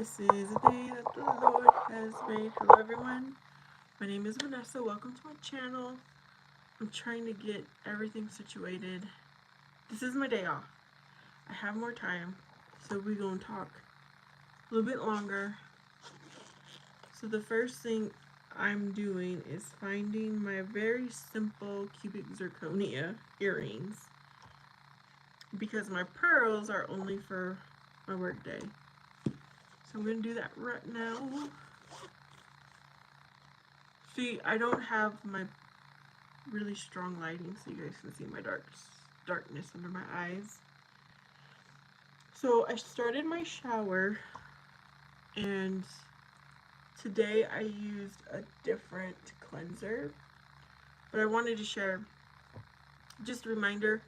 This is a day that the Lord has made. Hello everyone, my name is Vanessa. Welcome to my channel. I'm trying to get everything situated. This is my day off. I have more time, so we're going to talk a little bit longer. So the first thing I'm doing is finding my very simple cubic zirconia earrings, because my pearls are only for my work day. So I'm going to do that right now. See, I don't have my really strong lighting so you guys can see my darkness under my eyes. So I started my shower, and today I used a different cleanser, but I wanted to share just a reminder.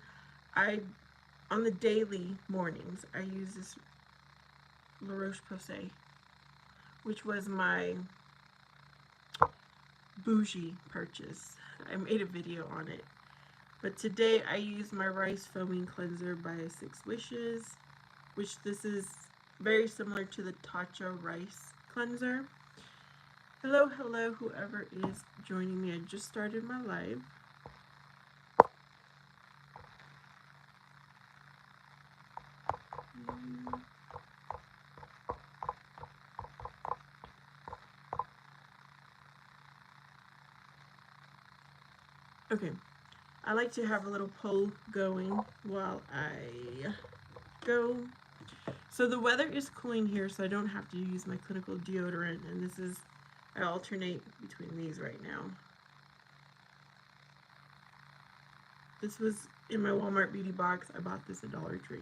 On the daily mornings, I use this La Roche-Posay, which was my bougie purchase. I made a video on it. But today I use my rice foaming cleanser by Six Wishes, which this is very similar to the Tatcha rice cleanser. Hello, hello, whoever is joining me. I just started my live. Okay, I like to have a little poll going while I go. So the weather is cooling here, so I don't have to use my clinical deodorant, and this is, I alternate between these right now. This was in my Walmart beauty box. I bought this at Dollar Tree.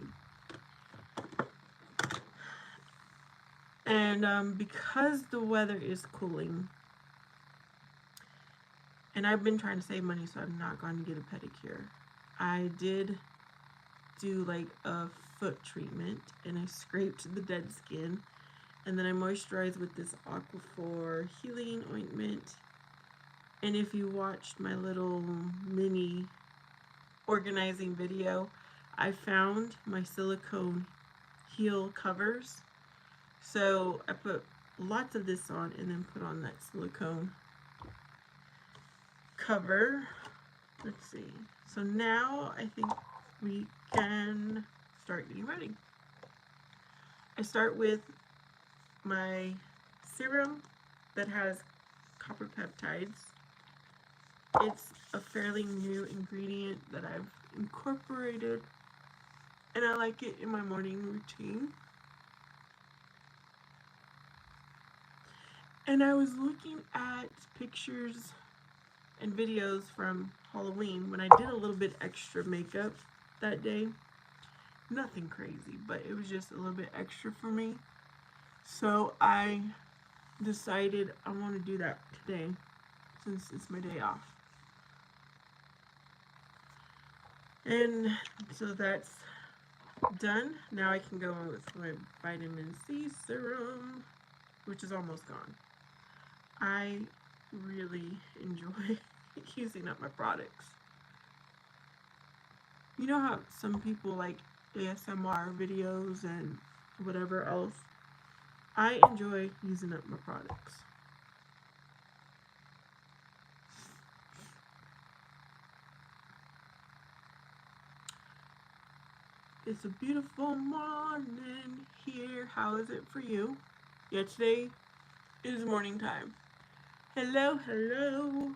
And because the weather is cooling, and I've been trying to save money, so I'm not going to get a pedicure. I did do like a foot treatment, and I scraped the dead skin, and then I moisturized with this Aquaphor healing ointment. And if you watched my little mini organizing video, I found my silicone heel covers. So I put lots of this on and then put on that silicone cover. Let's see. So now I think we can start getting ready. I start with my serum that has copper peptides. It's a fairly new ingredient that I've incorporated, and I like it in my morning routine. And I was looking at pictures and videos from Halloween when I did a little bit extra makeup that day. Nothing crazy, but it was just a little bit extra for me. So I decided I want to do that today since it's my day off. And so that's done. Now I can go on with my vitamin C serum, which is almost gone. I really enjoy using up my products. You know how some people like ASMR videos and whatever else? I enjoy using up my products. It's a beautiful morning here. How is it for you? Yeah, today is morning time. Hello, hello.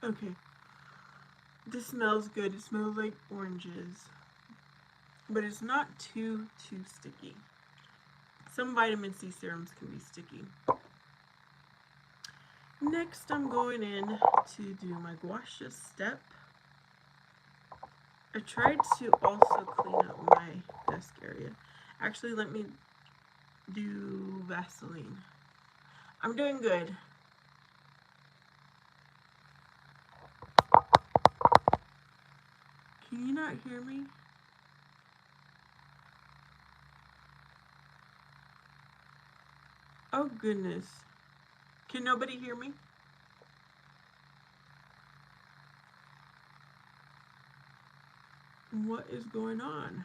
Okay. This smells good. It smells like oranges. But it's not too sticky. Some vitamin C serums can be sticky. Next, I'm going in to do my gua sha step. I tried to also clean up my desk area. Actually, let me do Vaseline. I'm doing good. Can you not hear me? Oh goodness. Can nobody hear me? What is going on?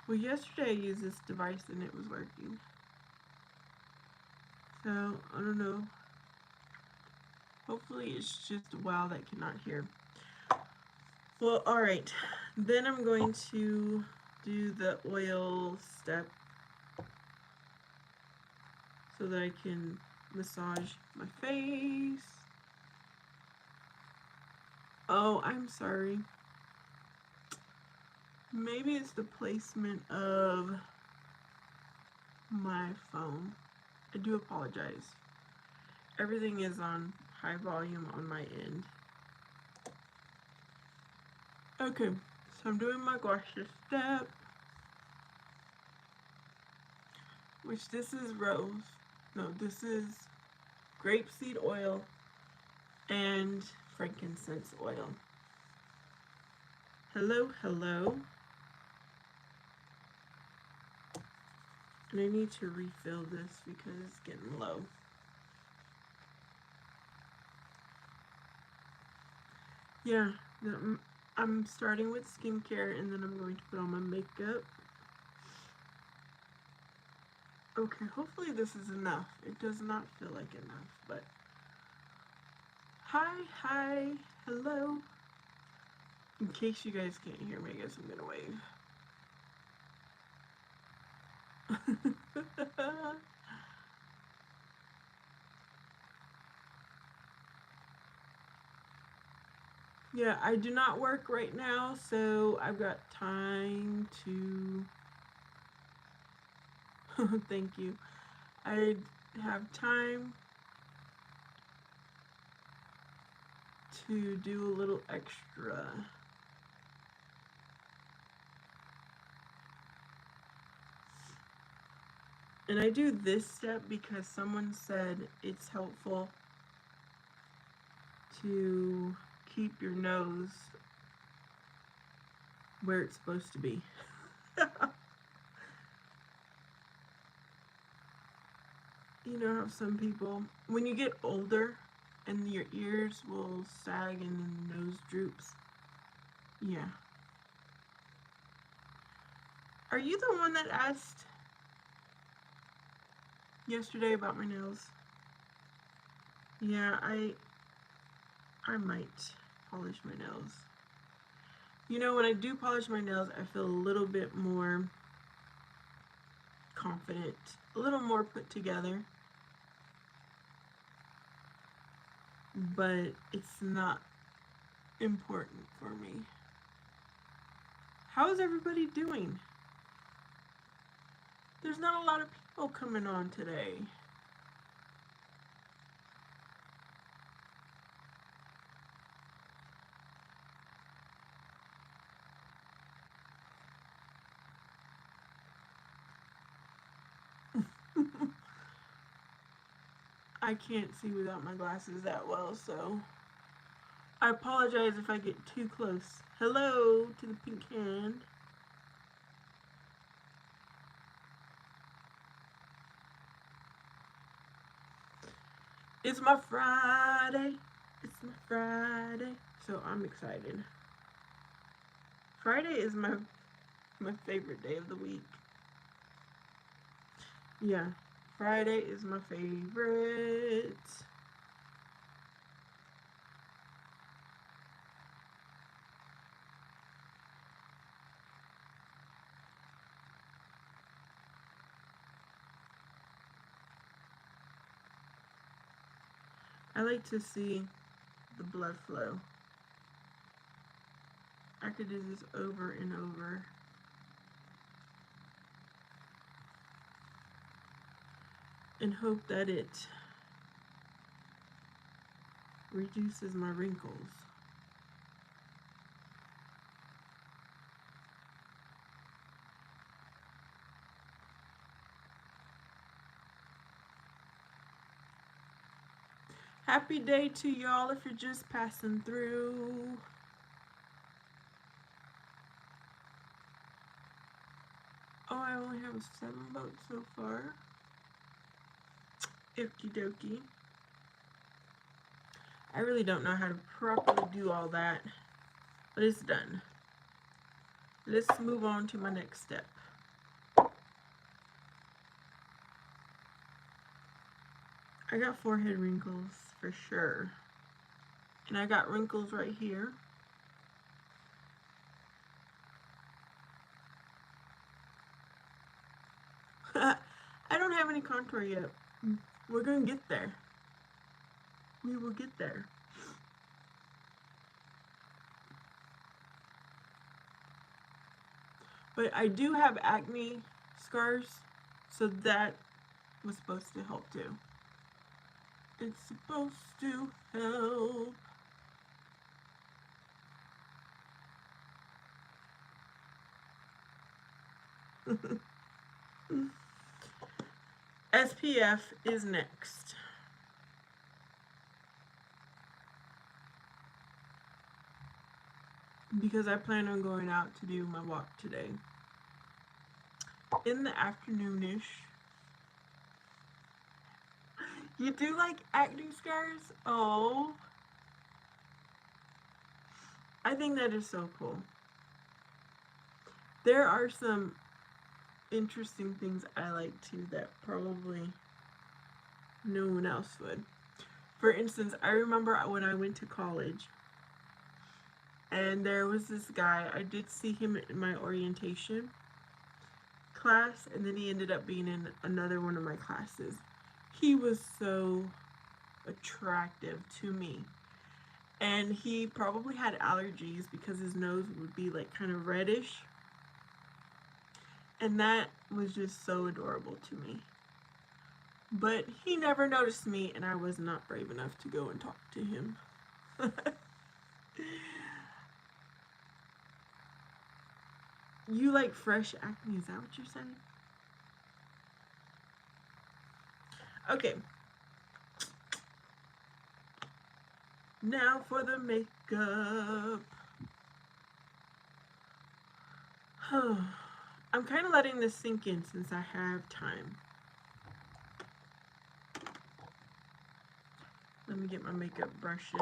Well, yesterday I used this device and it was working. So, I don't know. Hopefully it's just WoW that cannot hear. Well, alright. Then I'm going to do the oil step so that I can massage my face. Oh, I'm sorry. Maybe it's the placement of my phone. I do apologize. Everything is on high volume on my end. Okay, so I'm doing my gouache step, which this is rose. No, this is grapeseed oil and frankincense oil. Hello, hello. And I need to refill this because it's getting low. Yeah, I'm starting with skincare and then I'm going to put on my makeup. Okay, hopefully this is enough. It does not feel like enough, but hi, hello. In case you guys can't hear me, I guess I'm gonna wave. Yeah, I do not work right now, so I've got time to thank you. I have time to do a little extra. And I do this step because someone said it's helpful to keep your nose where it's supposed to be. You know how some people, when you get older and your ears will sag and the nose droops? Yeah. Are you the one that asked yesterday about my nails? Yeah, I might polish my nails. You know, when I do polish my nails, I feel a little bit more confident, a little more put together. But it's not important for me. How is everybody doing? There's not a lot of people coming on today. I can't see without my glasses that well, so I apologize if I get too close. Hello to the pink hand. It's my Friday. It's my Friday. So I'm excited. Friday is my favorite day of the week. Yeah, Friday is my favorite. I like to see the blood flow. I could do this over and over. And hope that it reduces my wrinkles. Happy day to y'all if you're just passing through. Oh, I only have 7 votes so far. Okie dokie. I really don't know how to properly do all that, but it's done. Let's move on to my next step. I got forehead wrinkles for sure. And I got wrinkles right here. I don't have any contour yet. We're gonna get there. We will get there. But I do have acne scars, so that was supposed to help too. It's supposed to help. SPF is next. Because I plan on going out to do my walk today. In the afternoonish. You do like acne scars? Oh. I think that is so cool. There are some interesting things I like too that probably no one else would. For instance, I remember when I went to college and there was this guy, I did see him in my orientation class, and then he ended up being in another one of my classes. He was so attractive to me. And he probably had allergies because his nose would be like kind of reddish. And that was just so adorable to me. But he never noticed me, and I was not brave enough to go and talk to him. You like fresh acne, is that what you're saying? Okay. Now for the makeup. I'm kind of letting this sink in since I have time. Let me get my makeup brushes.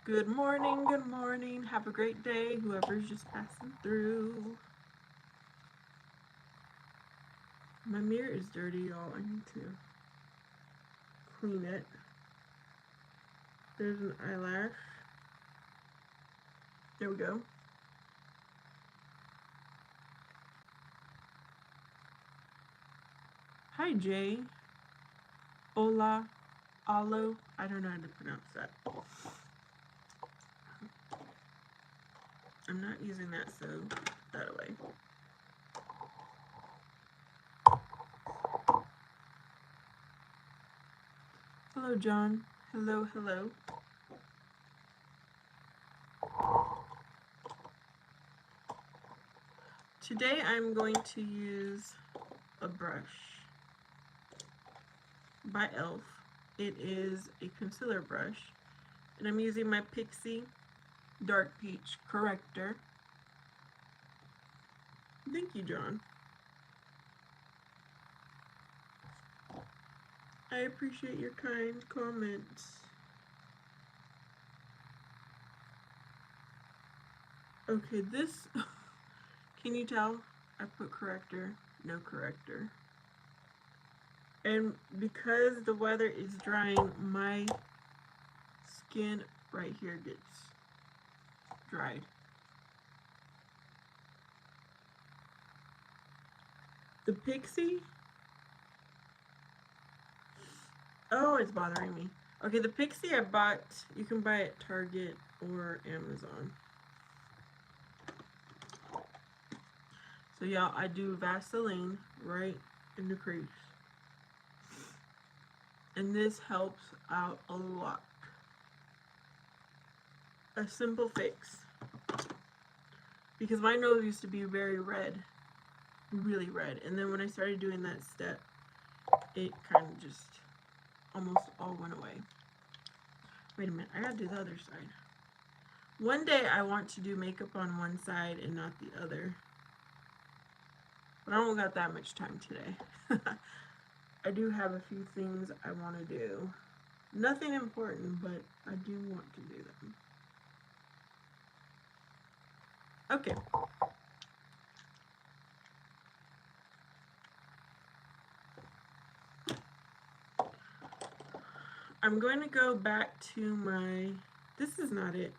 Good morning, good morning. Have a great day, whoever's just passing through. My mirror is dirty, y'all. I need to clean it. There's an eyelash. There we go. Hi, Jay. Hola. Alo. I don't know how to pronounce that. I'm not using that, so put that away. Hello, John. Hello, hello. Today I'm going to use a brush by e.l.f. It is a concealer brush, and I'm using my Pixie Dark Peach Corrector. Thank you, John. I appreciate your kind comments. Okay, this, can you tell? I put corrector, no corrector. And because the weather is drying, my skin right here gets dried. The Pixie? Oh, it's bothering me. Okay, the Pixie I bought, you can buy at Target or Amazon. So y'all, I do Vaseline right in the crease. And this helps out a lot. A simple fix. Because my nose used to be very red. Really red. And then when I started doing that step, it kind of just almost all went away. Wait a minute, I gotta do the other side. One day I want to do makeup on one side and not the other. But I don't got that much time today. I do have a few things I want to do. Nothing important, but I do want to do them. Okay. I'm going to go back to my, this is not it.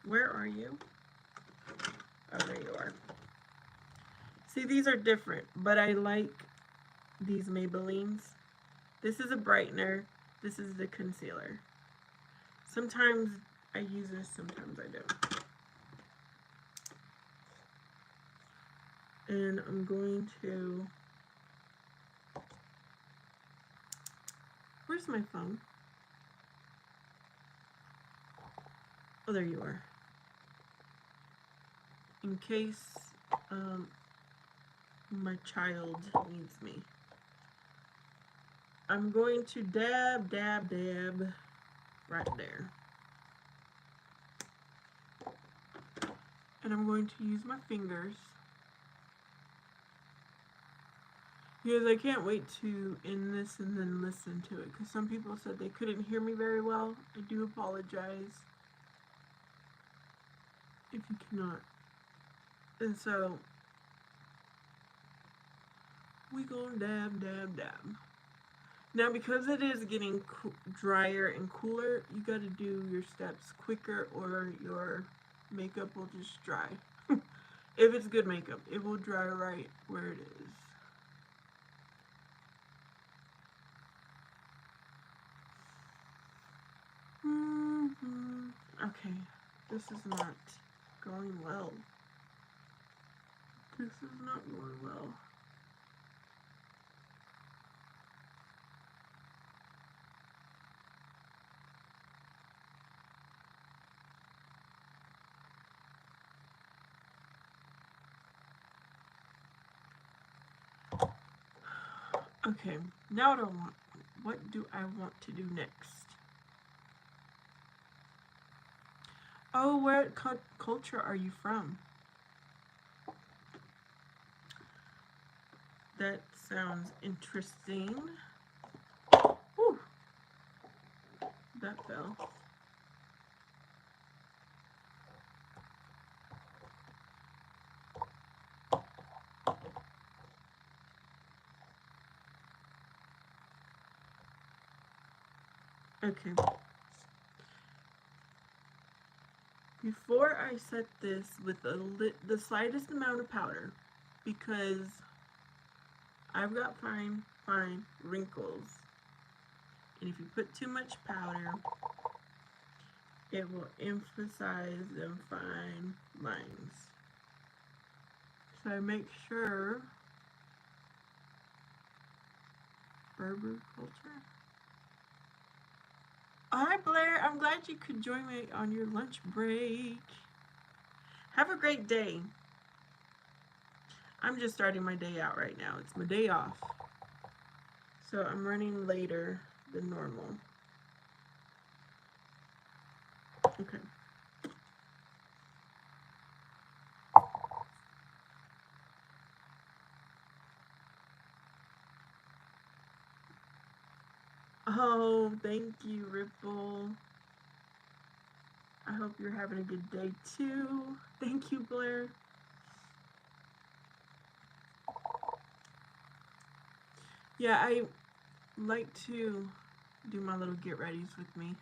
Where are you? Oh, there you are. See, these are different, but I like these Maybellines. This is a brightener. This is the concealer. Sometimes I use this, sometimes I don't. And I'm going to, where's my phone? Oh, there you are. In case my child needs me. I'm going to dab, dab, dab right there. And I'm going to use my fingers. Because I can't wait to end this and then listen to it. Because some people said they couldn't hear me very well. I do apologize if you cannot. And so, we gonna dab, dab, dab. Now, because it is getting drier and cooler, you gotta do your steps quicker or your makeup will just dry. If it's good makeup, it will dry right where it is. Okay, this is not going well. This is not going well. Okay, now what do I want to do next? Oh, what culture are you from? That sounds interesting. Whew. That fell. Okay. Before I set this with the slightest amount of powder, because I've got fine wrinkles, and if you put too much powder, it will emphasize them fine lines. So I make sure Berber culture. Hi Blair, I'm glad you could join me on your lunch break. Have a great day. I'm just starting my day out right now. It's my day off. So I'm running later than normal. Okay. Oh, thank you, Ripple. I hope you're having a good day too. Thank you, Blair. Yeah, I like to do my little get readies with me.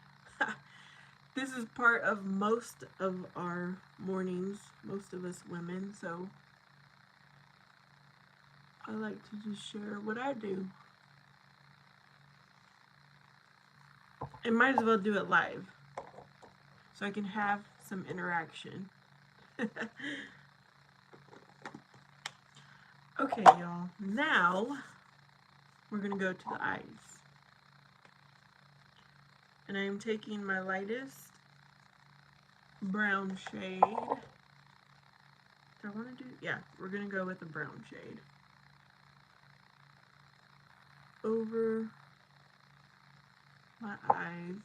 This is part of most of our mornings, most of us women, so I like to just share what I do. And might as well do it live, so I can have some interaction. Okay, y'all, now we're gonna go to the eyes. And I am taking my lightest brown shade. Do I want to do, yeah, we're gonna go with the brown shade over my eyes.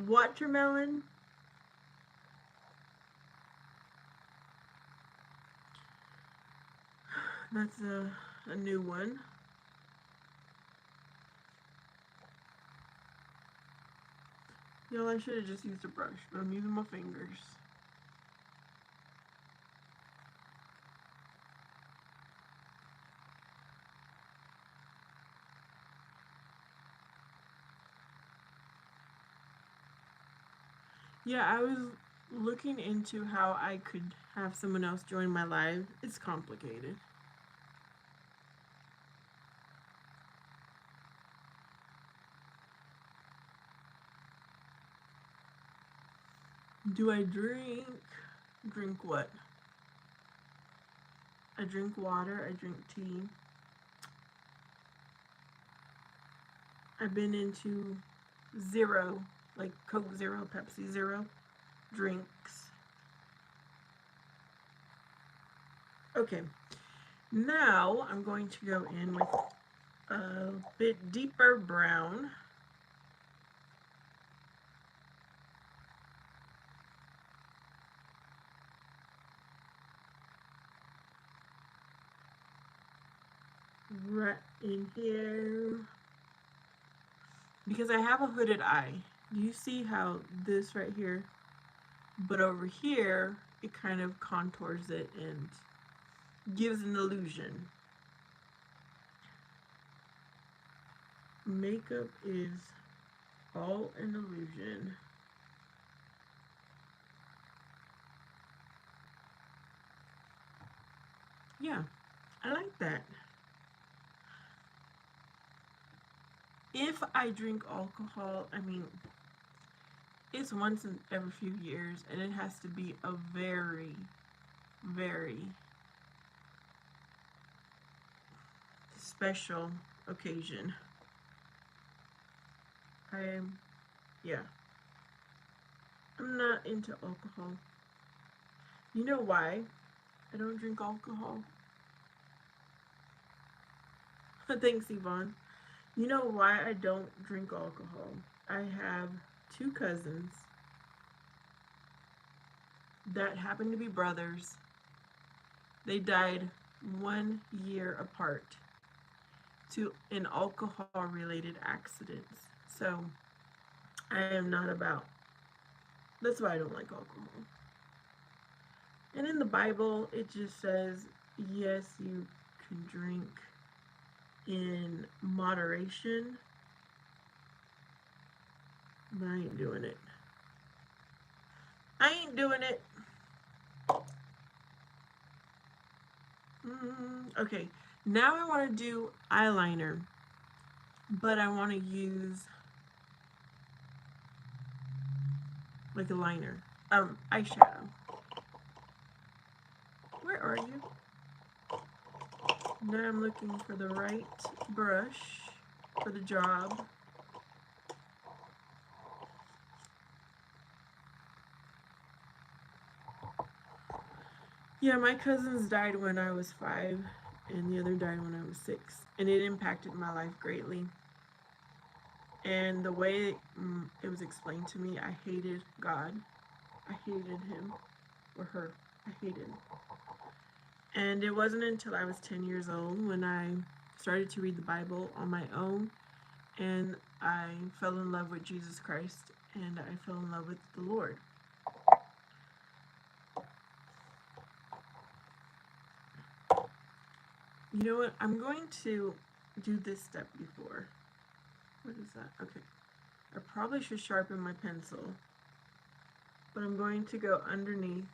Watermelon. That's a new one. Y'all, I should have just used a brush, but I'm using my fingers. Yeah, I was looking into how I could have someone else join my live. It's complicated. Do I drink? Drink what? I drink water, I drink tea. I've been into zero, like Coke Zero, Pepsi Zero drinks. Okay, now I'm going to go in with a bit deeper brown. Right in here. Because I have a hooded eye. Do you see how this right here, but over here, it kind of contours it and gives an illusion. Makeup is all an illusion. Yeah, I like that. If I drink alcohol, I mean, it's once in every few years, and it has to be a very, very special occasion. I am, yeah, I'm not into alcohol. You know why I don't drink alcohol? Thanks, Yvonne. You know why I don't drink alcohol? I have two cousins that happen to be brothers. They died 1 year apart to in alcohol related accidents. So I am not about. That's why I don't like alcohol. And in the Bible, it just says, yes, you can drink in moderation, but I ain't doing it. I ain't doing it. Okay, now I want to do eyeliner, but I want to use like a liner. Eyeshadow. Where are you? Now I'm looking for the right brush for the job. Yeah, my cousins died when I was 5, and the other died when I was 6, and it impacted my life greatly. And the way it was explained to me, I hated God. I hated him or her. I hated him. And it wasn't until I was 10 years old when I started to read the Bible on my own, and I fell in love with Jesus Christ, and I fell in love with the Lord. You know what? I'm going to do this step before. What is that? Okay. I probably should sharpen my pencil, but I'm going to go underneath.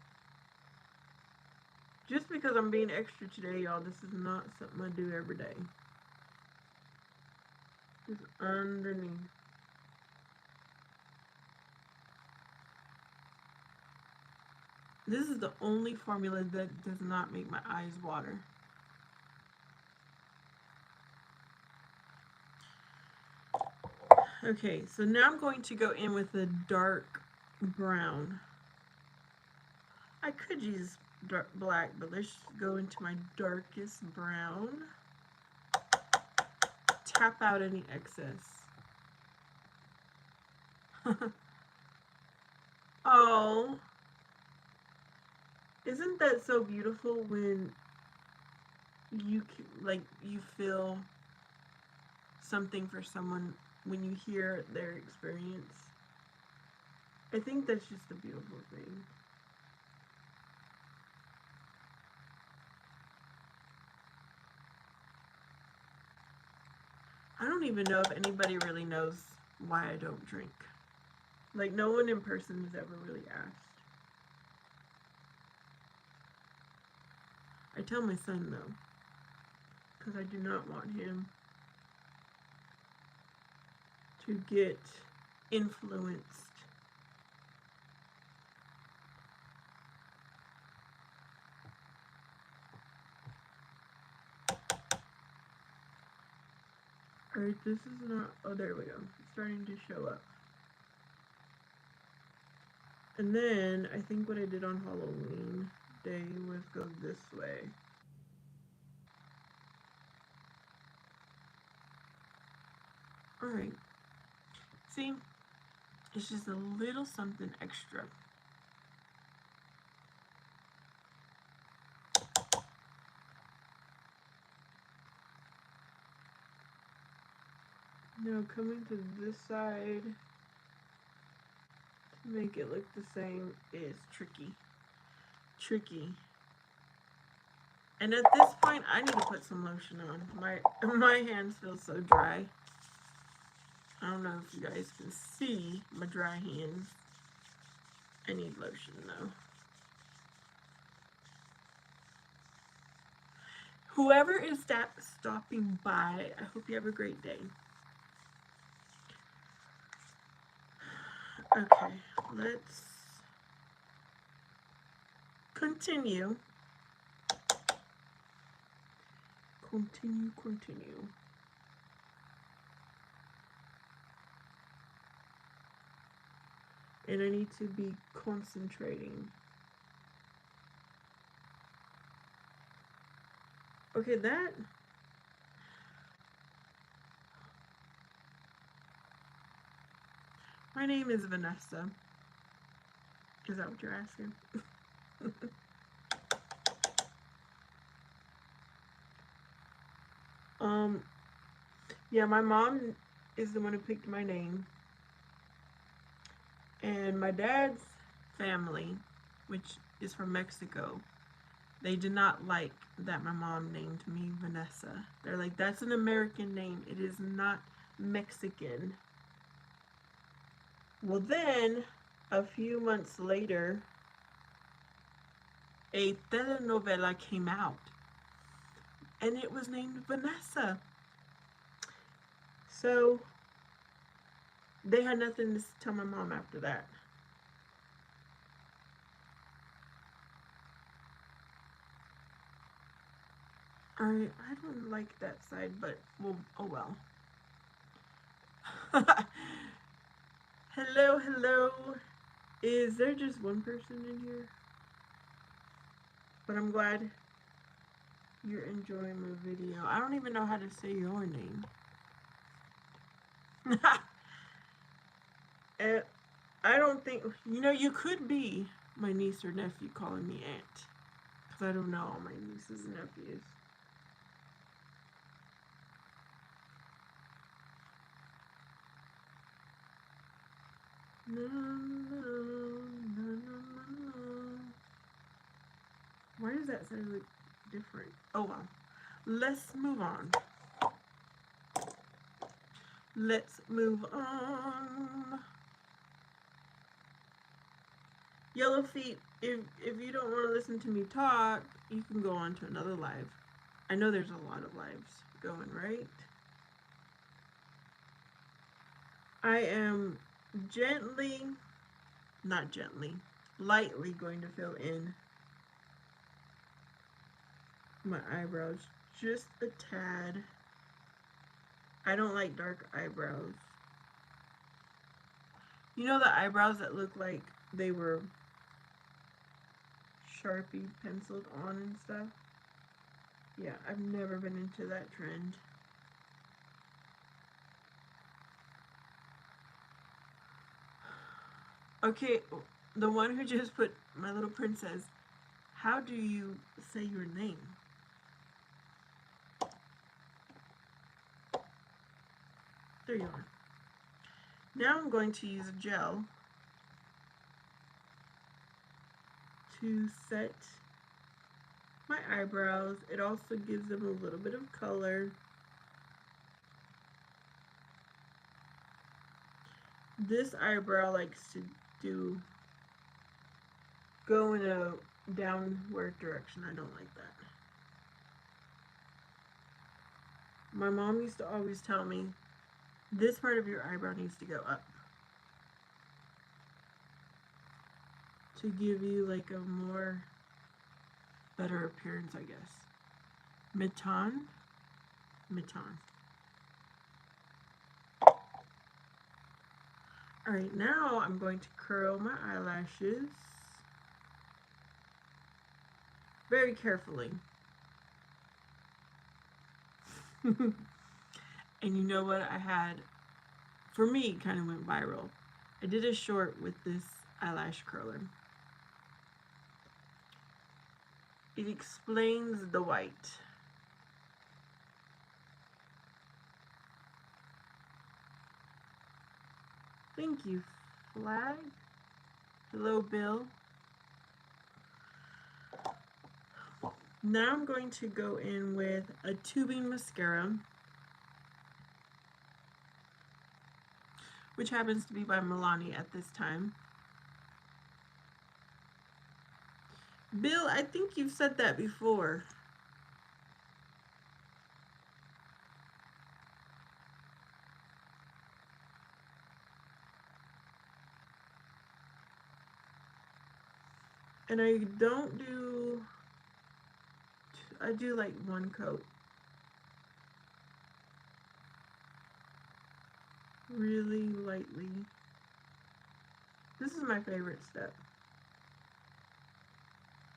Just because I'm being extra today, y'all, this is not something I do every day. Just underneath. This is the only formula that does not make my eyes water. Okay, so now I'm going to go in with a dark brown. I could use dark black, but let's go into my darkest brown. Tap out any excess. Oh, isn't that so beautiful when you feel something for someone when you hear their experience? I think that's just a beautiful thing. I don't even know if anybody really knows why I don't drink. Like, no one in person has ever really asked. I tell my son, though, because I do not want him to get influenced. Alright, this is not, oh, there we go. It's starting to show up. And then, I think what I did on Halloween day was go this way. Alright. See? It's just a little something extra. Now coming to this side to make it look the same is tricky. And at this point, I need to put some lotion on. My hands feel so dry. I don't know if you guys can see my dry hands. I need lotion though. Whoever is stopping by, I hope you have a great day. Okay, let's continue. Continue. And I need to be concentrating. Okay, that... My name is Vanessa. Is that what you're asking? Yeah, my mom is the one who picked my name. And my dad's family, which is from Mexico, they did not like that my mom named me Vanessa. They're like, that's an American name. It is not Mexican. Well, then, a few months later, a telenovela came out. And it was named Vanessa. So, they had nothing to tell my mom after that. I don't like that side, but, well, oh well. Hello. Is there just one person in here? But I'm glad you're enjoying my video. I don't even know how to say your name. I don't think, you know, you could be my niece or nephew calling me aunt. Because I don't know all my nieces and nephews. No. Why does that sound like different? Oh well. Let's move on. Yellow Feet, if you don't want to listen to me talk, you can go on to another live. I know there's a lot of lives going, right? I am lightly going to fill in my eyebrows just a tad. I don't like dark eyebrows. You know the eyebrows that look like they were Sharpie penciled on and stuff? Yeah, I've never been into that trend. Okay, the one who just put My Little Princess, how do you say your name? There you are. Now I'm going to use a gel to set my eyebrows. It also gives them a little bit of color. This eyebrow likes to go in a downward direction. I don't like that. My mom used to always tell me, this part of your eyebrow needs to go up to give you like a more better appearance, I guess. Mitan. Alright, now I'm going to curl my eyelashes very carefully. And you know what I had, for me, it kind of went viral. I did a short with this eyelash curler. It explains the white. Thank you, Flag. Hello, Bill. Now I'm going to go in with a tubing mascara, which happens to be by Milani at this time. Bill, I think you've said that before. And I do like one coat. Really lightly. This is my favorite step,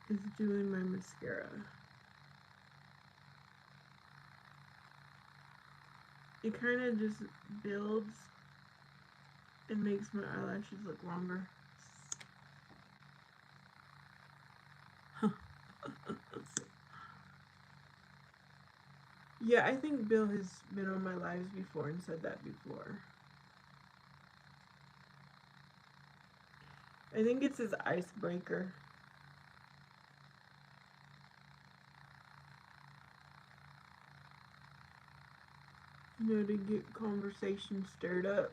is doing my mascara. It kind of just builds and makes my eyelashes look longer. Yeah, I think Bill has been on my lives before and said that before. I think it's his icebreaker. You know, to get conversation stirred up.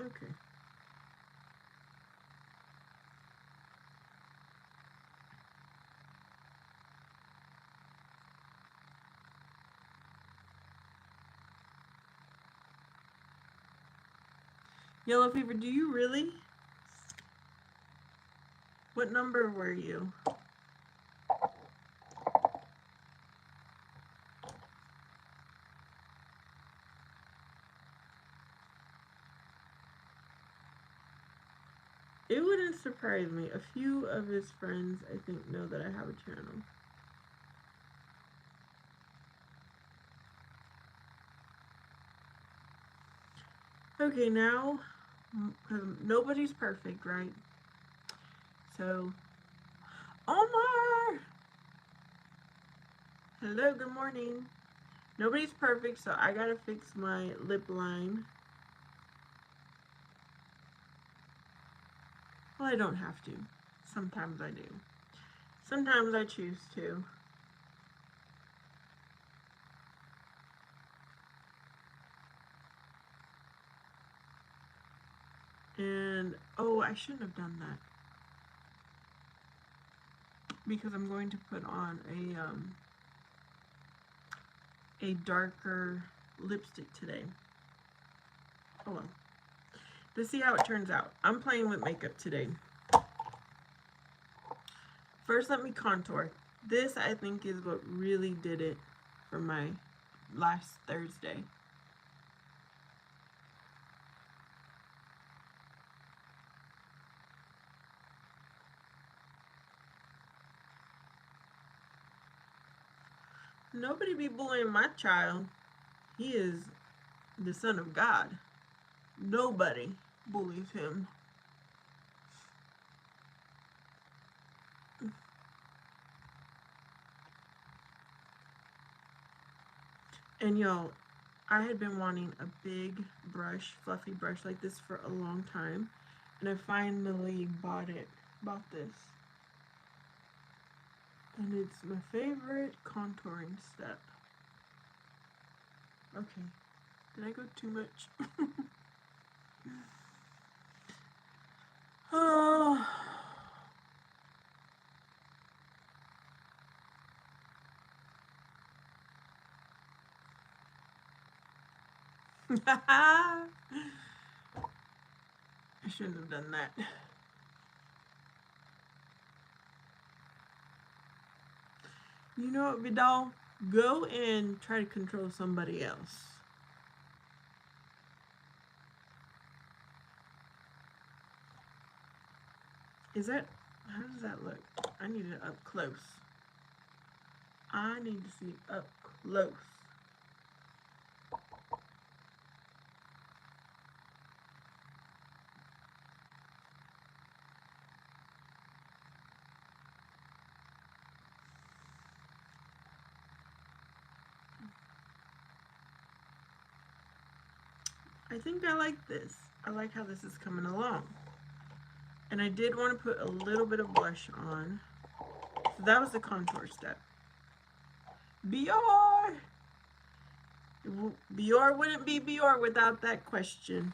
Okay. Yellow Fever, do you really? What number were you? It wouldn't surprise me. A few of his friends, I think, know that I have a channel. Okay, now, because nobody's perfect, right? So, Omar! Hello, good morning. Nobody's perfect, so I gotta fix my lip line. Well, I don't have to. Sometimes I do. Sometimes I choose to. And, oh, I shouldn't have done that. Because I'm going to put on a darker lipstick today. Oh well. Let's see how it turns out. I'm playing with makeup today. First, let me contour. This, I think, is what really did it for my last Thursday. Nobody be bullying my child. He is the son of God. Nobody bullies him. And y'all, I had been wanting a big brush, fluffy brush like this for a long time. And I finally bought this. And it's my favorite contouring step. Okay, did I go too much? Oh. I shouldn't have done that. You know what, Vidal? Go and try to control somebody else. Is that, how does that look? I need it up close. I need to see it up close. I think I like this. I like how this is coming along. And I did want to put a little bit of blush on. So that was the contour step. Bior! Bior wouldn't be Bior without that question.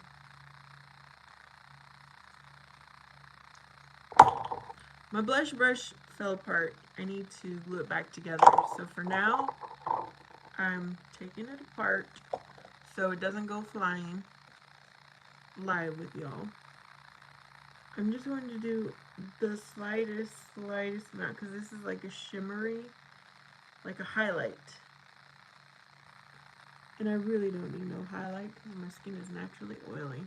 My blush brush fell apart. I need to glue it back together. So for now, I'm taking it apart so it doesn't go flying live with y'all. I'm just going to do the slightest amount because this is like a shimmery, like a highlight. And I really don't need no highlight because my skin is naturally oily.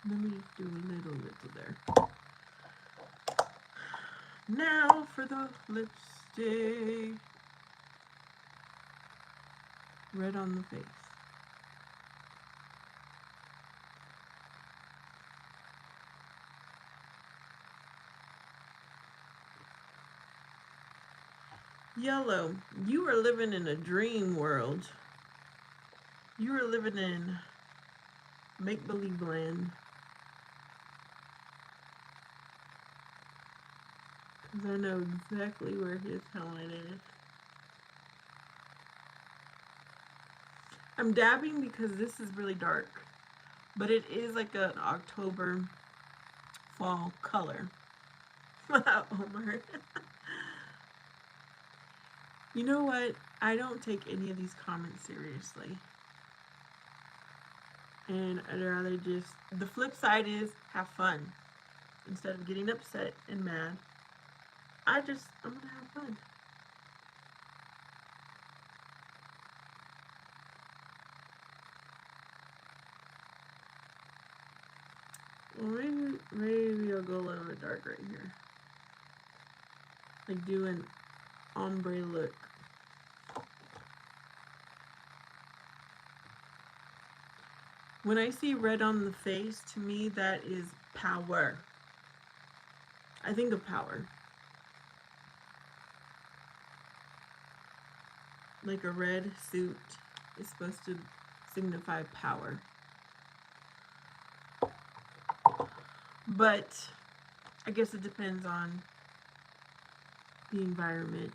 Let me just do a little there. Now for the lipstick. Red on the face. Yellow, you are living in a dream world. You are living in make-believe land. Because I know exactly where his helmet is. I'm dabbing because this is really dark. But it is like an October fall color. Omar. You know what? I don't take any of these comments seriously. And I'd rather just... The flip side is have fun. Instead of getting upset and mad, I'm gonna have fun. Well, maybe I'll go a little bit dark right here. Like do an ombre look. When I see red on the face, to me that is power. I think of power. Like a red suit is supposed to signify power. But I guess it depends on the environment.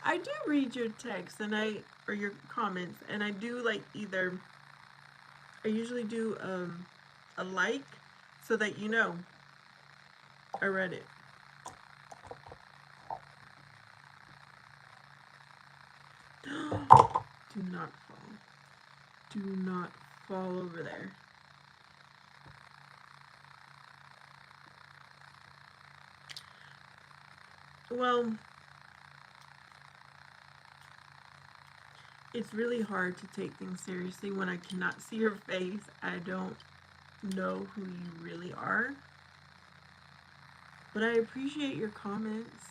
I do read your texts or your comments, and I do like either, I usually do a like so that you know I read it. Do not fall. Do not fall over there. Well, it's really hard to take things seriously when I cannot see your face. I don't know who you really are. But I appreciate your comments.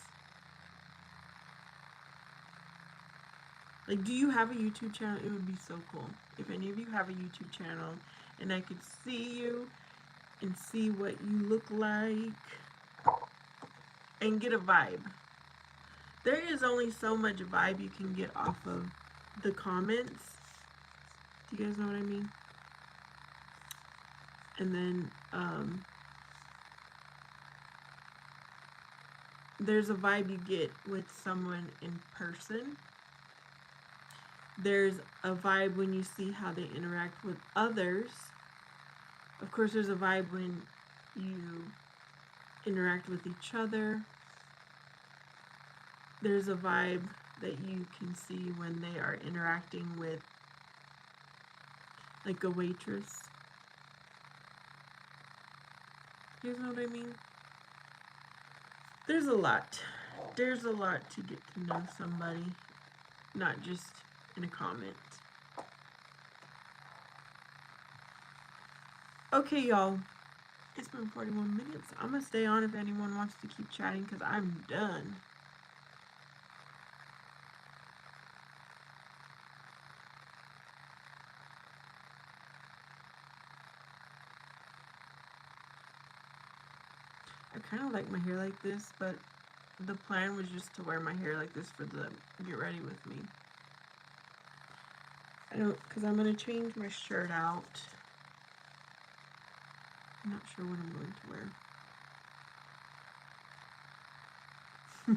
Like, do you have a YouTube channel? It would be so cool if any of you have a YouTube channel and I could see you and see what you look like and get a vibe. there is only so much vibe you can get off of the comments. Do you guys know what I mean? And then there's a vibe you get with someone in person. There's a vibe when you see how they interact with others. Of course, there's a vibe when you interact with each other. There's a vibe that you can see when they are interacting with, like, a waitress. You guys know what I mean? There's a lot. There's a lot to get to know somebody, not just in a comment. Okay, y'all. It's been 41 minutes. I'm gonna stay on if anyone wants to keep chatting because I'm done. I kind of like my hair like this, but the plan was just to wear my hair like this for the get ready with me. I don't, because I'm going to change my shirt out. I'm not sure what I'm going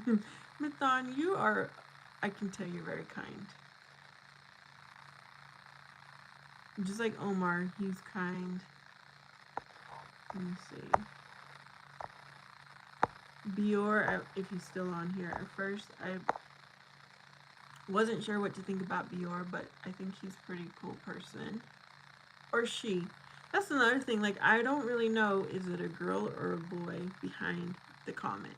to wear. Mithan, you are, I can tell you're very kind. Just like Omar, he's kind. Let me see. Bior, if he's still on here. At first, I wasn't sure what to think about Bior, but I think he's a pretty cool person. Or she. That's another thing. Like, I don't really know, is it a girl or a boy behind the comment?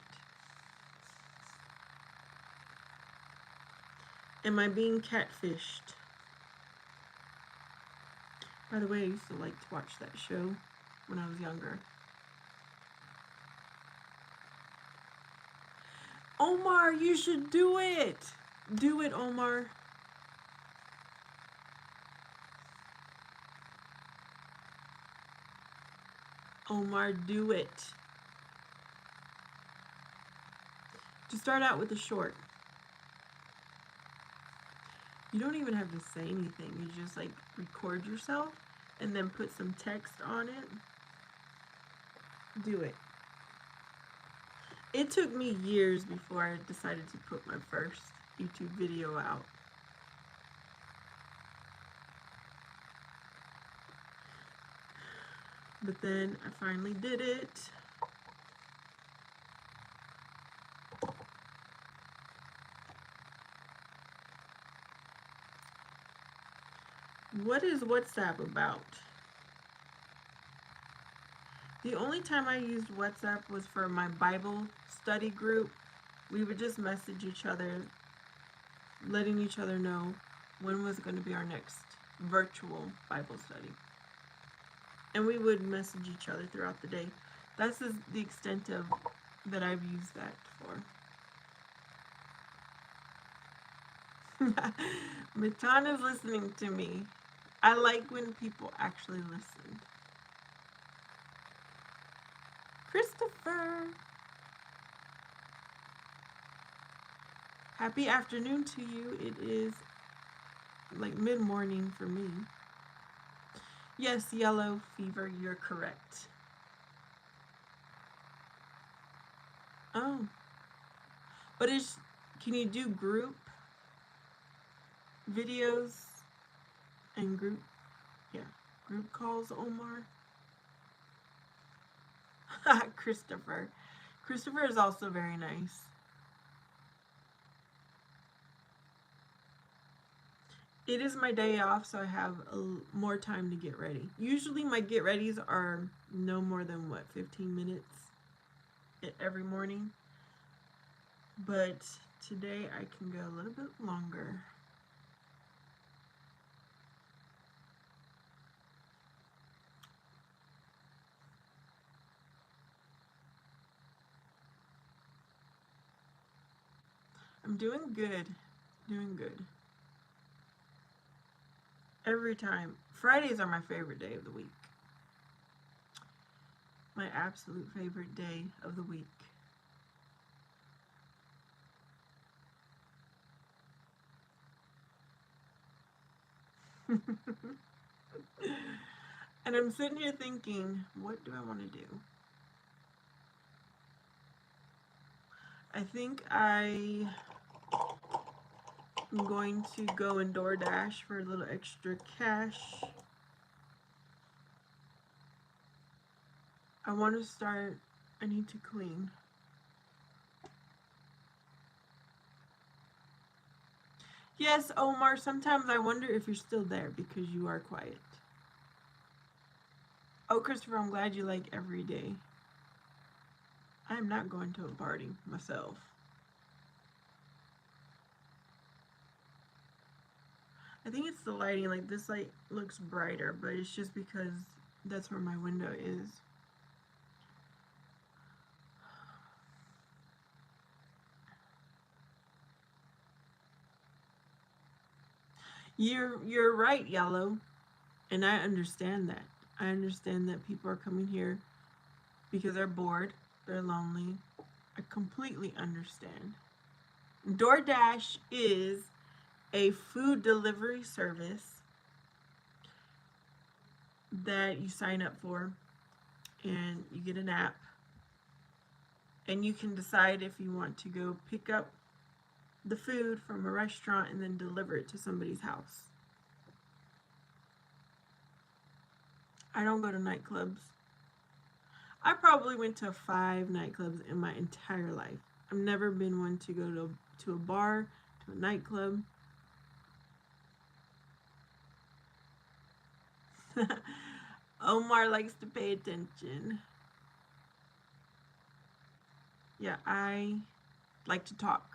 Am I being catfished? By the way, I used to like to watch that show when I was younger. Omar, you should do it. Do it, Omar. Omar, do it. Just start out with a short. You don't even have to say anything. You just like record yourself and then put some text on it. Do it. It took me years before I decided to put my first YouTube video out. But then I finally did it. What is WhatsApp about? The only time I used WhatsApp was for my Bible study group. We would just message each other, letting each other know when was going to be our next virtual Bible study. And we would message each other throughout the day. That's the extent of that I've used that for. Mitana's listening to me. I like when people actually listen. Christopher. Happy afternoon to you. It is like mid-morning for me. Yes, yellow fever, you're correct. Oh. But can you do group videos and group calls, Omar? Christopher. Christopher is also very nice. It is my day off, so I have more time to get ready. Usually my get readies are no more than, 15 minutes every morning. But today I can go a little bit longer. I'm doing good. Doing good. Every time. Fridays are my favorite day of the week. My absolute favorite day of the week. And I'm sitting here thinking, what do I want to do? I think I'm going to go in DoorDash for a little extra cash. I want to start, I need to clean. Yes, Omar, sometimes I wonder if you're still there because you are quiet. Oh, Christopher, I'm glad you like every day. I'm not going to a party myself. I think it's the lighting. Like, this light looks brighter, but it's just because that's where my window is. You're right, Yellow, and I understand that. I understand that people are coming here because they're bored, they're lonely. I completely understand. DoorDash is a food delivery service that you sign up for, and you get an app, and you can decide if you want to go pick up the food from a restaurant and then deliver it to somebody's house. I don't go to nightclubs. I probably went to 5 nightclubs in my entire life. I've never been one to go to a bar, to a nightclub. Omar likes to pay attention. Yeah, I like to talk.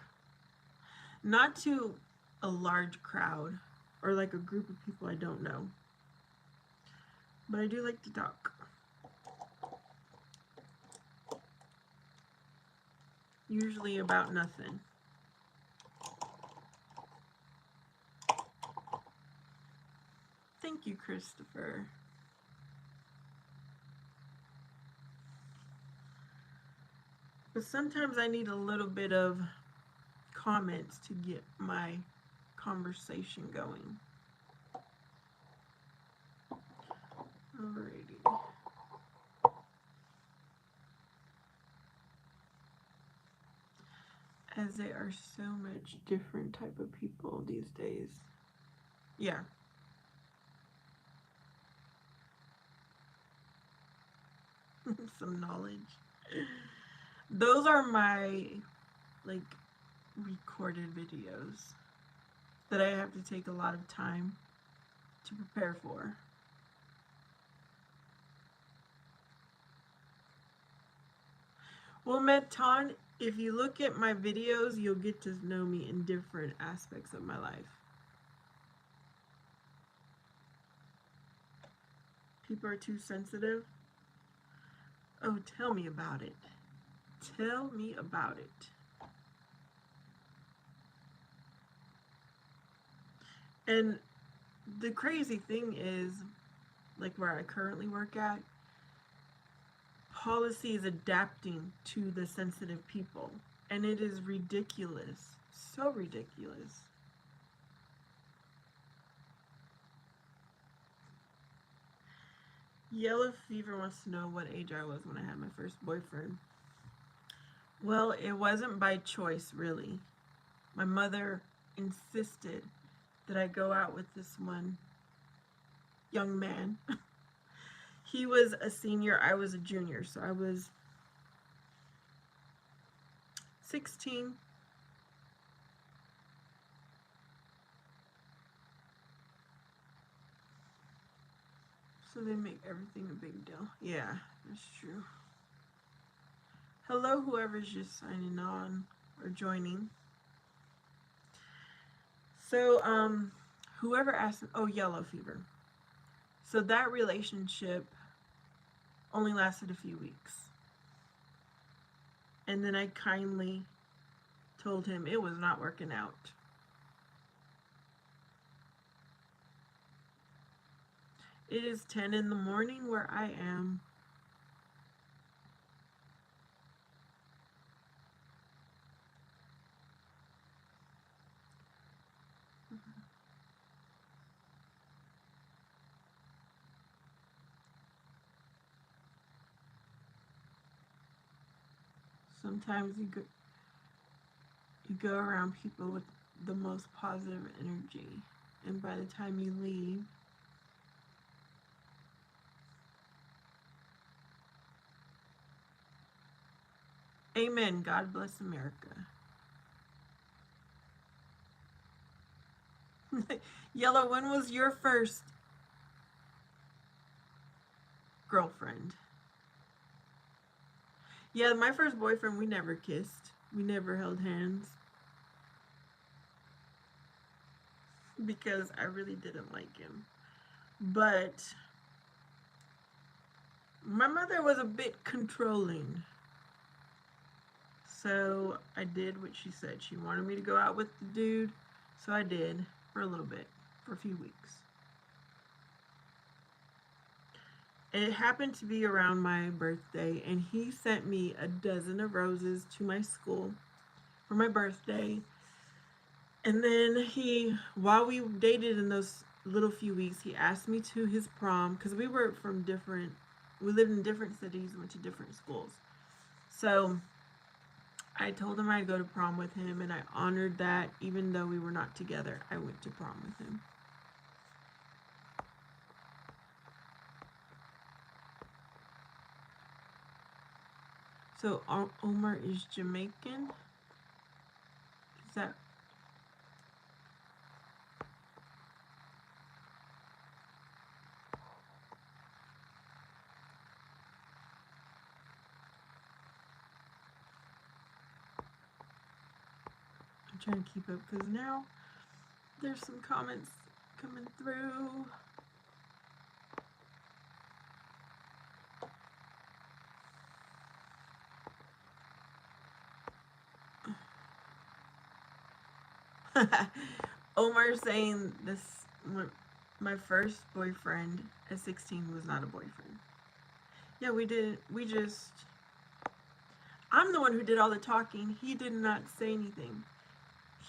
Not to a large crowd or like a group of people I don't know. But I do like to talk. Usually about nothing. Thank you, Christopher. But sometimes I need a little bit of comments to get my conversation going. Alrighty. As there are so much different type of people these days. Yeah. Some knowledge. Those are my like recorded videos that I have to take a lot of time to prepare for. Well, Meton, if you look at my videos, you'll get to know me in different aspects of my life. People are too sensitive. Oh, tell me about it. Tell me about it. And the crazy thing is, like where I currently work at, policy is adapting to the sensitive people. And it is ridiculous. So ridiculous. Yellow Fever wants to know what age I was when I had my first boyfriend. Well, it wasn't by choice, really. My mother insisted that I go out with this one young man. He was a senior, I was a junior, so I was 16. So they make everything a big deal. Yeah, that's true. Hello, whoever's just signing on or joining. So, whoever asked, oh, Yellow Fever. So that relationship only lasted a few weeks. And then I kindly told him it was not working out. It is 10 in the morning where I am. Sometimes you go around people with the most positive energy, and by the time you leave, amen. God bless America. Yellow, when was your first girlfriend? Yeah, my first boyfriend, we never kissed. We never held hands. Because I really didn't like him. But my mother was a bit controlling. So I did what she said. She wanted me to go out with the dude. So I did for a little bit, for a few weeks. It happened to be around my birthday, and he sent me a dozen of roses to my school for my birthday. And then while we dated in those little few weeks, he asked me to his prom because we lived in different cities, went to different schools. So I told him I'd go to prom with him, and I honored that. Even though we were not together, I went to prom with him. So Omar is Jamaican. Is that? I'm trying to keep up because now there's some comments coming through. Omar saying this, my first boyfriend at 16 was not a boyfriend. Yeah, I'm the one who did all the talking. He did not say anything.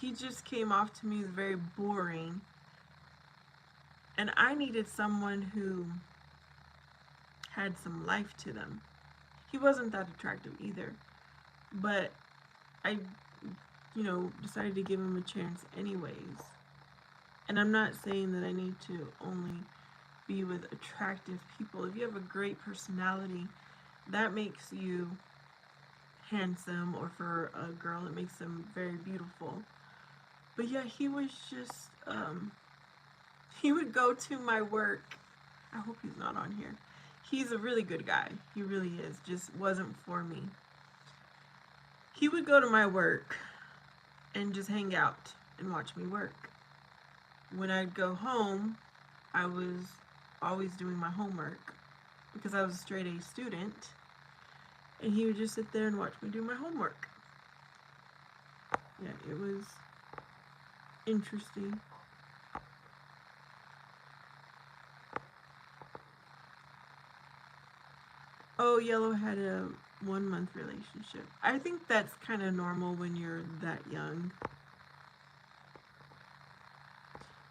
He just came off to me as very boring. And I needed someone who had some life to them. He wasn't that attractive either. But I, decided to give him a chance anyways. And I'm not saying that I need to only be with attractive people. If you have a great personality, that makes you handsome, or for a girl, it makes them very beautiful. But yeah, he was just, he would go to my work. I hope he's not on here. He's a really good guy. He really is. Just wasn't for me. He would go to my work and just hang out and watch me work. When I'd go home, I was always doing my homework because I was a straight A student, and he would just sit there and watch me do my homework. Yeah, it was interesting. Oh, Yellow had a 1 month relationship. I think that's kind of normal when you're that young.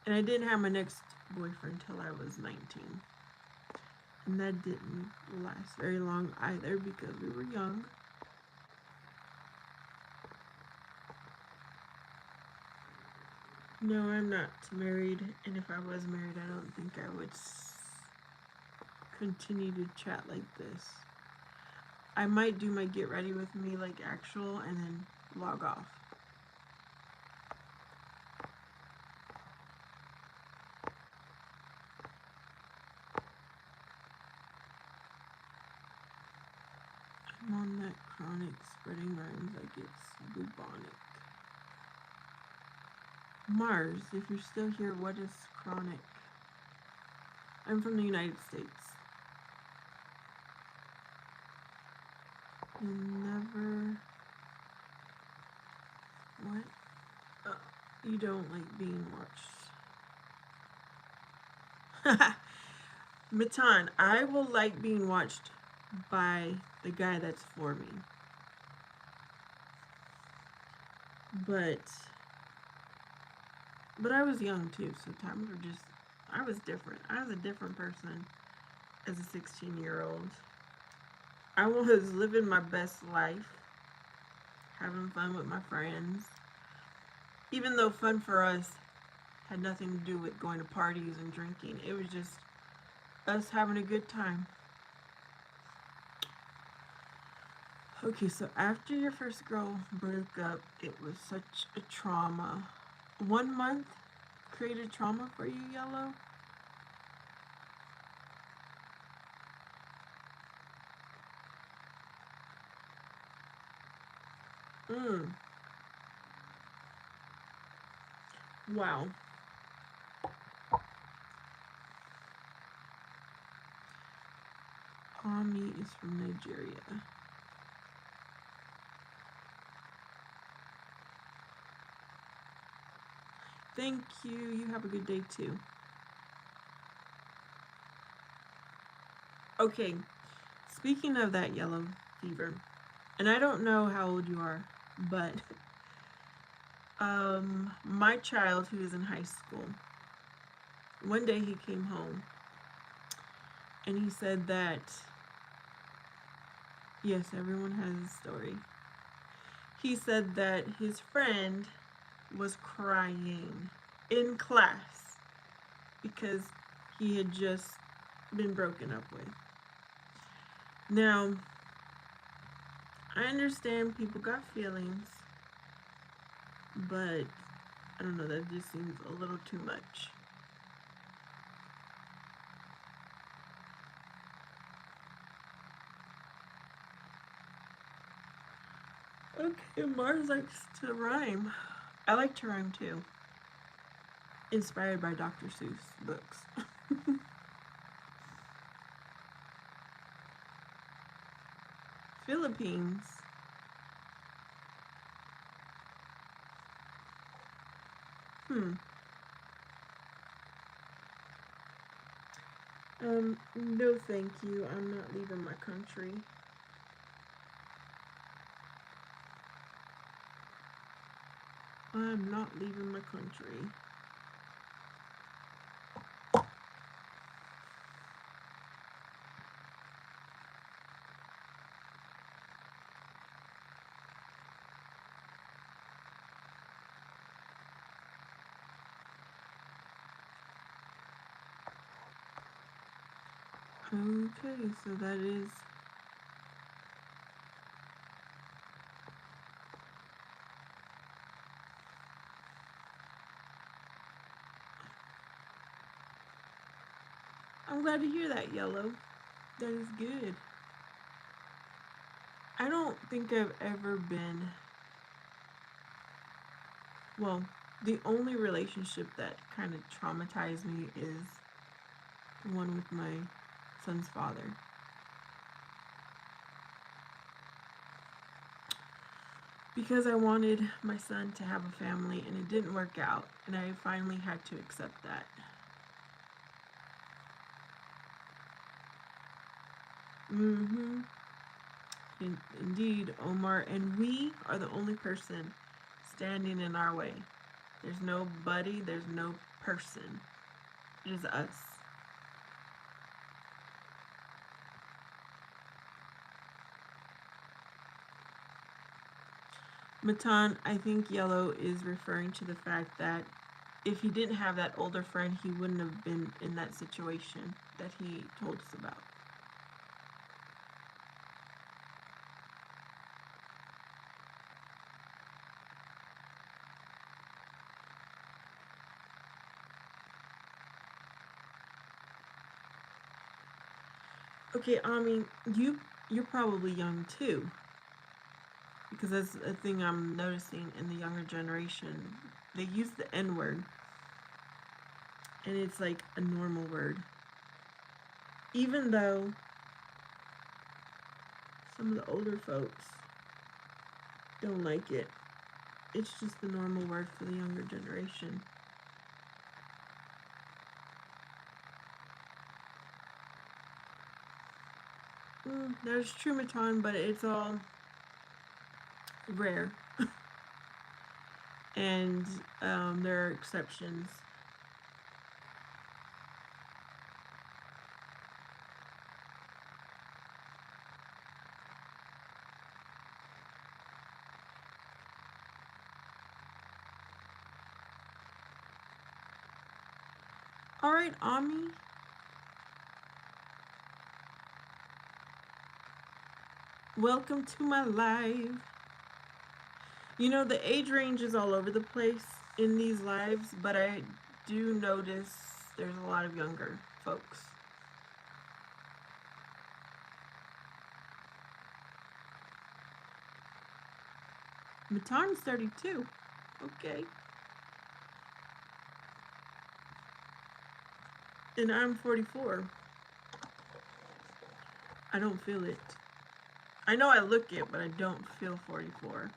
And I didn't have my next boyfriend till I was 19. And that didn't last very long either because we were young. No, I'm not married. And if I was married, I don't think I would continue to chat like this. I might do my get ready with me like actual and then log off. I'm on that chronic spreading rhymes like it's bubonic. Mars, if you're still here, what is chronic? I'm from the United States. You never... What? You don't like being watched. Matan, I will like being watched by the guy that's for me. But I was young too, so times were just, I was different. I was a different person as a 16-year-old. I was living my best life. having fun with my friends. Even though fun for us had nothing to do with going to parties and drinking, it was just us having a good time. Okay, so after your first girl broke up, it was such a trauma. 1 month created trauma for you, Yellow? Mm. Wow. Ami is from Nigeria. Thank you. You have a good day too. Okay, speaking of that yellow fever, and I don't know how old you are, but my child who is in high school, one day he came home and he said that, yes, everyone has a story. He said that his friend was crying in class because he had just been broken up with. Now, I understand people got feelings, but I don't know, that just seems a little too much. Okay, Mars likes to rhyme. I like to rhyme too. Inspired by Dr. Seuss books. Philippines. No thank you. I'm not leaving my country. I'm not leaving my country. Okay, so that is I'm glad to hear that, Yellow. That is good. I don't think I've ever been, well, the only relationship that kind of traumatized me is the one with my son's father. Because I wanted my son to have a family and it didn't work out, and I finally had to accept that. Mm-hmm. Indeed, Omar, and we are the only person standing in our way. There's nobody, there's no person. It is us. Matan, I think Yellow is referring to the fact that if he didn't have that older friend, he wouldn't have been in that situation that he told us about. Okay, Ami, you're probably young too, because that's a thing I'm noticing in the younger generation. They use the N word, and it's like a normal word, even though some of the older folks don't like it. It's just the normal word for the younger generation. There's true Matan, but it's all rare. And there are exceptions. Alright, Ami. Welcome to my live. You know, the age range is all over the place in these lives, but I do notice there's a lot of younger folks. Matan's 32. Okay. And I'm 44. I don't feel it. I know I look it, but I don't feel 44.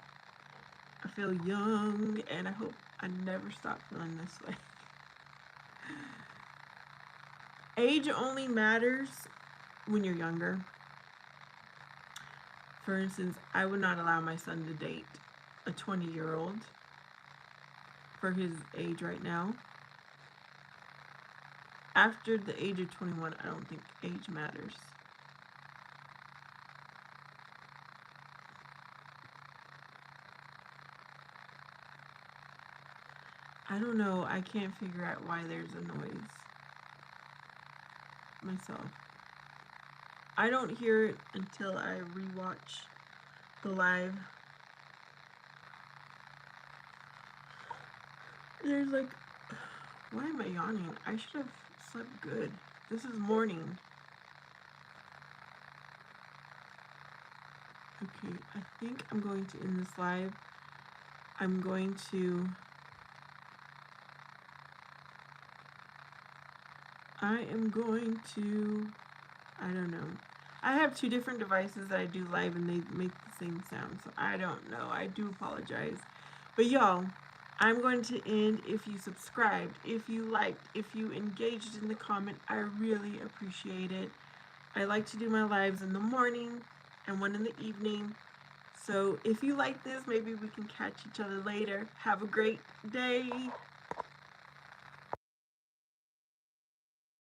I feel young, and I hope I never stop feeling this way. Age only matters when you're younger. For instance, I would not allow my son to date a 20-year-old for his age right now. After the age of 21, I don't think age matters. I don't know. I can't figure out why there's a noise myself. I don't hear it until I rewatch the live. There's like, why am I yawning? I should have slept good. This is morning. Okay, I think I'm going to end this live. I'm going to... I don't know. I have two different devices that I do live and they make the same sound, so I don't know. I do apologize. But y'all, I'm going to end. If you subscribed, if you liked, if you engaged in the comment, I really appreciate it. I like to do my lives in the morning and one in the evening. So if you like this, maybe we can catch each other later. Have a great day.